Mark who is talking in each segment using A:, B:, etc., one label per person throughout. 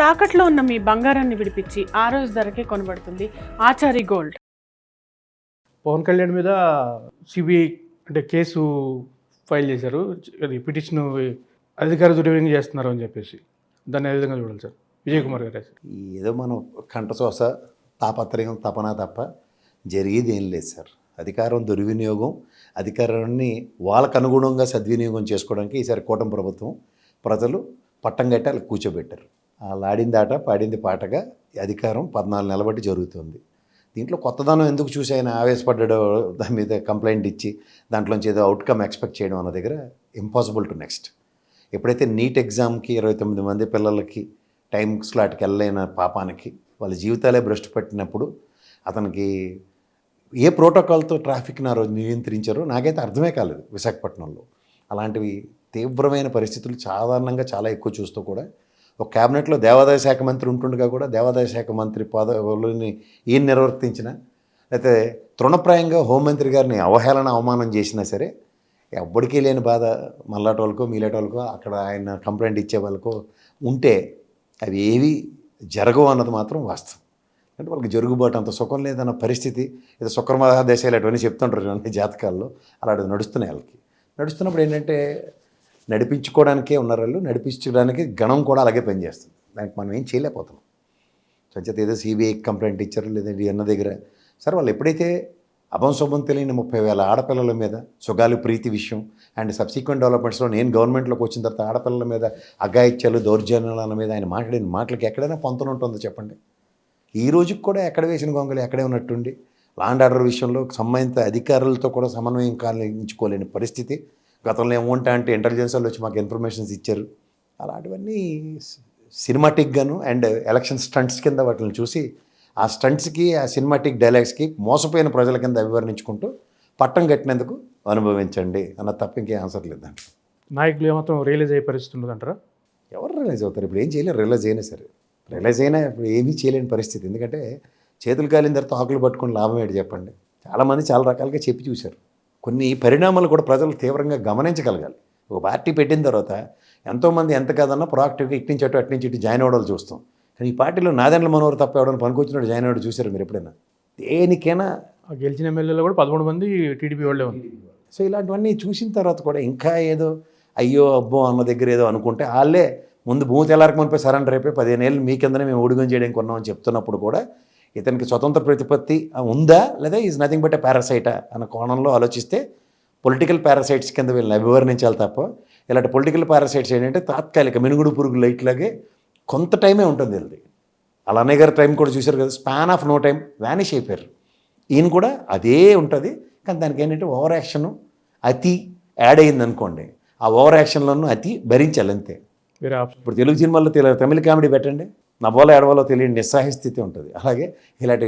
A: తాకట్లో ఉన్న మీ బంగారాన్ని విడిపించి ఆ రోజు ధరకే కొనబడుతుంది ఆచారి గోల్డ్.
B: పవన్ కళ్యాణ్ మీద సిబిఐ అంటే కేసు ఫైల్ చేశారు. అది పిటిషన్ అధికార దుర్వినియోగం చేస్తున్నారు అని చెప్పేసి దాన్ని ఏ విధంగా చూడాలి సార్? విజయ్ కుమార్ గారు
C: ఏదో మనం కంఠశోస తాపత్రయం తపన తప్ప జరిగేది ఏం లేదు సార్. అధికారం దుర్వినియోగం, అధికారాన్ని వాళ్ళకు అనుగుణంగా సద్వినియోగం చేసుకోవడానికి ఈసారి కూటమి ప్రభుత్వం ప్రజలు పట్టం కట్టి వాళ్ళకి కూర్చోబెట్టారు. వాళ్ళు ఆడింది ఆట పాడింది పాటగా అధికారం 14 నెలల బట్టి జరుగుతుంది. దీంట్లో కొత్తదనం ఎందుకు చూసి ఆయన ఆవేశపడ్డాడో దాని మీద కంప్లైంట్ ఇచ్చి దాంట్లోంచి ఏదో అవుట్కమ్ ఎక్స్పెక్ట్ చేయడం అన్న దగ్గర ఇంపాసిబుల్ టు నెక్స్ట్. ఎప్పుడైతే నీట్ ఎగ్జామ్కి 29 మంది పిల్లలకి టైం స్లాట్కి వెళ్ళలేని పాపానికి వాళ్ళ జీవితాలే భ్రష్టు పట్టినప్పుడు అతనికి ఏ ప్రోటోకాల్తో ట్రాఫిక్ని ఆ రోజు నియంత్రించారో నాకైతే అర్థమే కాలేదు. విశాఖపట్నంలో అలాంటివి తీవ్రమైన పరిస్థితులు సాధారణంగా చాలా ఎక్కువ చూస్తూ కూడా ఒక క్యాబినెట్లో దేవాదాయ శాఖ మంత్రి ఉంటుండగా కూడా దేవాదాయ శాఖ మంత్రి పదవులని ఈయన నిర్వర్తించినా లేకపోతే తృణప్రాయంగా హోంమంత్రి గారిని అవహేళన అవమానం చేసినా సరే ఎవ్వడికి లేని బాధ మల్లాటోళ్ళకో మీలాటోళ్ళకో అక్కడ ఆయన కంప్లైంట్ ఇచ్చే వాళ్ళకో ఉంటే అవి ఏవి జరగవు అన్నది మాత్రం వాస్తవం. అంటే వాళ్ళకి జరుగుబాటు అంత సుఖం లేదన్న పరిస్థితి, ఏదో శుక్రమహా దేశాలు అటువంటి చెప్తుంటారు అన్ని జాతకాల్లో అలాంటివి నడుస్తున్నాయి. వాళ్ళకి నడుస్తున్నప్పుడు ఏంటంటే నడిపించుకోవడానికే ఉన్నారు వాళ్ళు, నడిపించడానికి గణం కూడా అలాగే పనిచేస్తుంది. దానికి మనం ఏం చేయలేకపోతున్నాం. సంచేత ఏదో సిబిఐ కంప్లైంట్ ఇచ్చారు లేదంటే అన్న దగ్గర సరే వాళ్ళు ఎప్పుడైతే అభంశుభం తెలియని 30,000 ఆడపిల్లల మీద సుగాలి ప్రీతి విషయం అండ్ సబ్సిక్వెంట్ డెవలప్మెంట్స్లో నేను గవర్నమెంట్లోకి వచ్చిన తర్వాత ఆడపిల్లల మీద అఘాయిత్యాలు దౌర్జన్యాల మీద ఆయన మాట్లాడిన మాటలకి ఎక్కడైనా పొంతన ఉంటుందో చెప్పండి? ఈ రోజుకి కూడా ఎక్కడ వేసిన గొంగలు ఎక్కడే ఉన్నట్టుండి లాండ్ ఆర్డర్ విషయంలో సంబంధిత అధికారులతో కూడా సమన్వయం కాలించుకోలేని పరిస్థితి. గతంలో ఏమంటా అంటే ఇంటెలిజెన్స్ వాళ్ళు వచ్చి మాకు ఇన్ఫర్మేషన్స్ ఇచ్చారు. అలాంటివన్నీ సినిమాటిక్గాను అండ్ ఎలక్షన్ స్టంట్స్ కింద వాటిని చూసి ఆ స్టంట్స్కి ఆ సినిమాటిక్ డైలాగ్స్కి మోసపోయిన ప్రజల కింద వివరణించుకుంటూ పట్టం కట్టినందుకు అనుభవించండి అన్న తప్ప ఇంకే ఆన్సర్ లేదంట.
B: నాయకులు ఏమాత్రం రియలైజ్ అయ్యే పరిస్థితి ఉండదంటారా?
C: ఎవరు రియలైజ్ అవుతారు? ఇప్పుడు ఏం చేయలేరు. రియలైజ్ అయినా సరే రియలైజ్ అయినా ఇప్పుడు ఏమీ చేయలేని పరిస్థితి. ఎందుకంటే చేతులు కాలిన తర్వాత ఆకులు పట్టుకుని లాభం ఏంటి చెప్పండి? చాలామంది చాలా రకాలుగా చెప్పి చూశారు. కొన్ని పరిణామాలు కూడా ప్రజలు తీవ్రంగా గమనించగలగాలి. ఒక పార్టీ పెట్టిన తర్వాత ఎంతోమంది ఎంత కాదన్నా ప్రొయాక్టివ్గా ఇట్నుంచి అటు అటు నుంచి ఇటు జాయిన్ అవ్వడాలు చూస్తాం. కానీ ఈ పార్టీలో నాదెండ్ల మనోహర్ తప్ప ఎవడని పనికొచ్చినట్టు జాయిన్ అవ్వడం చూసారు మీరు ఎప్పుడైనా? దేనికైనా
B: గెలిచిన ఎమ్మెల్యేలో కూడా 13 మంది టీడీపీ వాళ్ళే ఉంది.
C: సో ఇలాంటివన్నీ చూసిన తర్వాత కూడా ఇంకా ఏదో అయ్యో అబ్బో అన్న దగ్గర ఏదో అనుకుంటే వాళ్ళే ముందు భూమి తెల్లారికి మునిపై సరెండర్ అయిపోయి 15 ఏళ్ళు మీ కిందనే మేము ఊడిగం చేయడానికి కొన్నామని చెప్తున్నప్పుడు కూడా ఇతనికి స్వతంత్ర ప్రతిపత్తి ఉందా లేదా ఈజ్ నథింగ్ బట్ ఎ పారాసైటా అన్న కోణంలో ఆలోచిస్తే పొలిటికల్ పారాసైట్స్ కింద వీళ్ళని అభివర్ణించాలి తప్ప ఇలాంటి పొలిటికల్ పారాసైట్స్ ఏంటంటే తాత్కాలిక మినుగుడు పురుగు లైట్లాగే కొంత టైమే ఉంటుంది వీళ్ళది. అలా అన్నయ్య గారి టైం కూడా చూశారు కదా, span of no time vanish అయిపోయారు. ఈయన కూడా అదే ఉంటుంది. కానీ దానికి ఏంటంటే ఓవర్ యాక్షన్ అతి యాడ్ అయింది అనుకోండి, ఆ ఓవర్ యాక్షన్లోనూ అతి భరించాలి అంతే. ఇప్పుడు తెలుగు సినిమాల్లో తమిళ కామెడీ పెట్టండి, నవ్వాలో ఏడవాలో తెలియని నిస్సహాయ స్థితి ఉంటుంది. అలాగే ఇలాంటి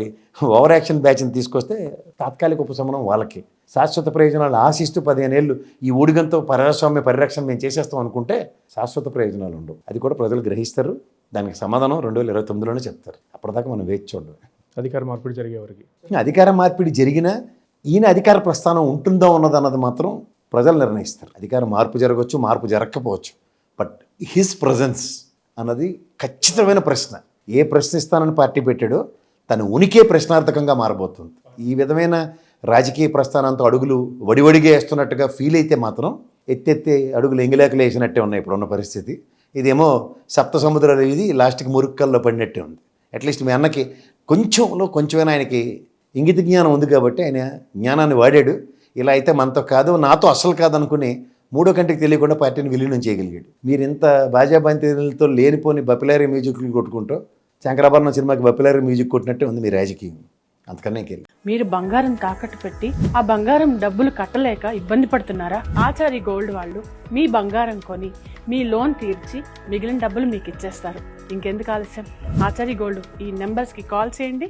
C: ఓవర్ యాక్షన్ బ్యాచ్ని తీసుకొస్తే తాత్కాలిక ఉపశమనం వాళ్ళకి, శాశ్వత ప్రయోజనాలు ఆశిస్తూ 15 ఏళ్ళు ఈ ఊడిగంతో ప్రజాస్వామ్య పరిరక్షణ మేము చేసేస్తాం అనుకుంటే శాశ్వత ప్రయోజనాలు ఉండవు. అది కూడా ప్రజలు గ్రహిస్తారు. దానికి సమాధానం 2029లోనే చెప్తారు. అప్పటిదాకా మనం వేచి చూడడం.
B: అధికార మార్పిడి జరిగే వరకు
C: అధికార మార్పిడి జరిగినా ఈయన అధికార ప్రస్థానం ఉంటుందో ఉన్నదన్నది మాత్రం ప్రజలు నిర్ణయిస్తారు. అధికార మార్పు జరగవచ్చు, మార్పు జరగకపోవచ్చు, బట్ హిస్ ప్రజెన్స్ అన్నది ఖచ్చితమైన ప్రశ్న. ఏ ప్రశ్నిస్తానని పార్టీ పెట్టాడో తన ఉనికే ప్రశ్నార్థకంగా మారబోతుంది. ఈ విధమైన రాజకీయ ప్రస్థానంతో అడుగులు వడివడిగా వేస్తున్నట్టుగా ఫీల్ అయితే మాత్రం ఎత్తెత్తే అడుగులు ఎంగిలాకులు వేసినట్టే ఉన్నాయి ఇప్పుడున్న పరిస్థితి. ఇదేమో సప్త సముద్రాలు ఇది లాస్ట్కి మురుక్కల్లో పడినట్టే ఉంది. అట్లీస్ట్ మీ అన్నకి కొంచెమైనా ఆయనకి ఇంగిత జ్ఞానం ఉంది కాబట్టి ఆయన జ్ఞానాన్ని వాడాడు. ఇలా అయితే మనతో కాదు, నాతో అస్సలు కాదు అనుకుని మూడో కంటికి తెలియకుండా పార్టీని విలీనం చేయగలిగాడు. మీరు ఇంత బాజాబంతీలతో లేనిపోని బపిలారీ మ్యూజిక్లు కొట్టుకుంటూ శంకరాభరణం సినిమాకి బపిలారీ మ్యూజిక్ కొట్టినట్టే ఉంది మీ రాజకీయం. అంతకన్నా ఇంకేం.
A: మీరు బంగారం తాకట్టు పెట్టి ఆ బంగారం డబ్బులు కట్టలేక ఇబ్బంది పడుతున్నారా? ఆచారి గోల్డ్ వాళ్ళు మీ బంగారం కొని మీ లోన్ తీర్చి మిగిలిన డబ్బులు మీకు ఇచ్చేస్తారు. ఇంకెందుకు ఆలస్యం? ఆచారి గోల్డ్ ఈ నెంబర్స్కి కాల్ చేయండి.